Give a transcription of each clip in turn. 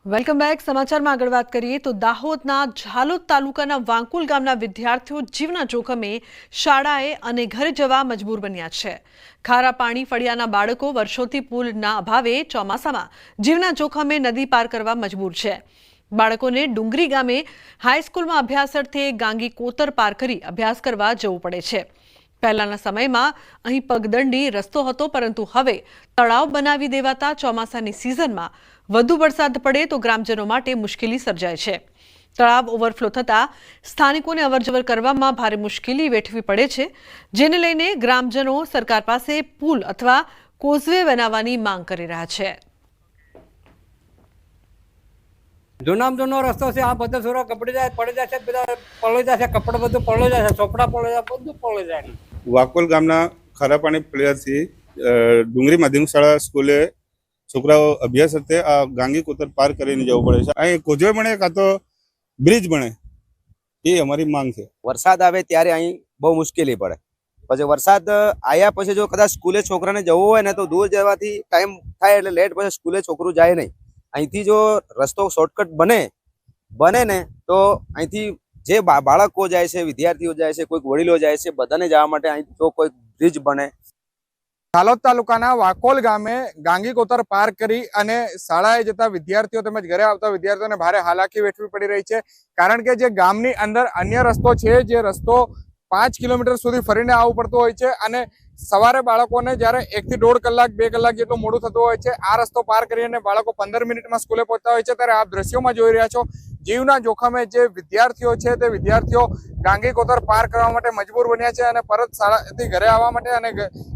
Welcome back. સમાચારમાં આગળ વાત કરીએ તો દાહોદના ઝાલોદ તાલુકાના વાંકુલ ગામના વિદ્યાર્થીઓ જીવના જોખમે શાળાએ અને ઘરે જવા મજબૂર બન્યા છે. ખારા પાણી ફળિયાના બાળકો વર્ષોથી પુલના અભાવે ચોમાસામાં જીવના જોખમે નદી પાર કરવા મજબૂર છે. બાળકોને ડુંગરી ગામે હાઈસ્કૂલમાં અભ્યાસ અર્થે ગાંગી કોતર પાર કરી અભ્યાસ કરવા જવું પડે છે. પહેલાના સમયમાં અહીં પગદંડી રસ્તો હતો, પરંતુ હવે તળાવ બનાવી દેવાતા ચોમાસાની સિઝનમાં વધુ વરસાદ પડે તો ગ્રામજનો માટે મુશ્કેલી સર્જાય છે. તળાવ ઓવરફ્લો થતાં સ્થાનિકોને અવરજવર કરવામાં ભારે મુશ્કેલી વેઠવી પડે છે, જેને લઈને ગ્રામજનો સરકાર પાસે પુલ અથવા કોઝવે બનાવવાની માંગ કરી રહ્યા છે. જૂનો રસ્તો છે. આ બધો સોરો કપડી જાય, પડી જાય છે, બધા પડી જાય છે, કપડું બધું પડી જાય છે, ચોપડા પડી જાય, બધું પડી જાય. વાકોલ ગામના ખારા પાણી ફળિયાથી ડુંગરી માધ્યમિક શાળા સ્કૂલે છોકરાઓ અભ્યાસ અર્થે આ ગાંગી કોતર પાર કરીને જવું પડે છે. અહીં કોઝવે બને કાં તો બ્રિજ બને, એ અમારી માંગ છે. વરસાદ આવે ત્યારે અહીં બહુ મુશ્કેલી પડે. પછી વરસાદ આવ્યા પછી જો કદાચ સ્કૂલે છોકરાને જવું હોય ને તો દૂર જવાથી ટાઈમ થાય એટલે લેટ પછી સ્કૂલે છોકરું જાય નહીં. અહીંથી જો રસ્તો શોર્ટકટ બને ને તો અહીંથી જે બાળકો જાય છે, વિદ્યાર્થીઓ જાય છે, કોઈક વડીલો જાય છે, બધાને જવા માટે અહીં જો કોઈ બ્રિજ બને. ઝાલોદ તાલુકાના વાકોલ ગામે ગાંગી કોતર પાર કરી અને શાળાએ જતા વિદ્યાર્થીઓ તેમજ ઘરે આવતા વિદ્યાર્થીઓને ભારે હાલાકી વેઠવી પડી રહી છે. કારણ કે જે ગામની અંદર અન્ય રસ્તો છે, જે રસ્તો 5 કિલોમીટર સુધી ફરીને આવવું પડતું હોય છે અને સવારે બાળકોને જ્યારે 1 થી 1.5 કલાક 2 કલાક જેટલું મોડું થતું હોય છે. આ રસ્તો પાર કરીને બાળકો 15 મિનિટમાં સ્કૂલે પહોંચતા હોય છે. ત્યારે આપ દ્રશ્યોમાં જોઈ રહ્યા છો, જીવના જોખમે જે વિદ્યાર્થીઓ છે તે વિદ્યાર્થીઓ ગાંગી કોતર પાર કરવા માટે મજબૂર બન્યા છે અને પરત શાળાથી ઘરે આવવા માટે અને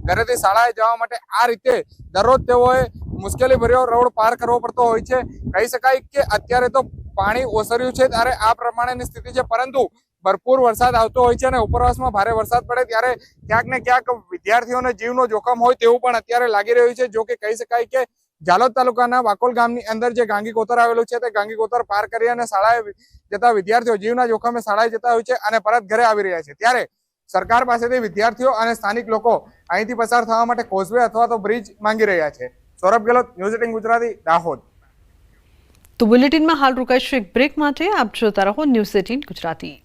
ઘરેથી શાળાએ જવા માટે આ રીતે દરરોજ તેઓએ મુશ્કેલી ભર્યો રોડ પાર કરવો પડતો હોય છે. કહી શકાય કે અત્યારે તો પાણી ઓસર્યું છે ત્યારે આ પ્રમાણેની સ્થિતિ છે, પરંતુ ભરપૂર વરસાદ આવતો હોય છે અને ઉપરવાસમાં ભારે વરસાદ પડે ત્યારે ક્યાંક ને ક્યાંક વિદ્યાર્થીઓને જીવનો જોખમ હોય તેવું પણ અત્યારે લાગી રહ્યું છે. જો કે કહી શકાય કે ઝાલોદ તાલુકાના વાકોલ ગામની અંદર જે ગાંગી કોતર આવેલું છે તે ગાંગી કોતર પાર કરી અને શાળાએ જતા વિદ્યાર્થીઓ જીવના જોખમે શાળાએ જતા હોય છે અને પરત ઘરે આવી રહ્યા છે. ત્યારે સરકાર પાસેથી વિદ્યાર્થીઓ અને સ્થાનિક લોકો અહીંથી પસાર થવા માટે કોઝવે અથવા તો બ્રિજ માંગી રહ્યા છે. સૌરભ ગેહલોત, ન્યૂઝ 18 ગુજરાતી, દાહોદ. તો બુલેટિનમાં હાલ રોકાઈશું એક બ્રેક માટે. આપ જોતા રહો ન્યૂઝ 18 ગુજરાતી.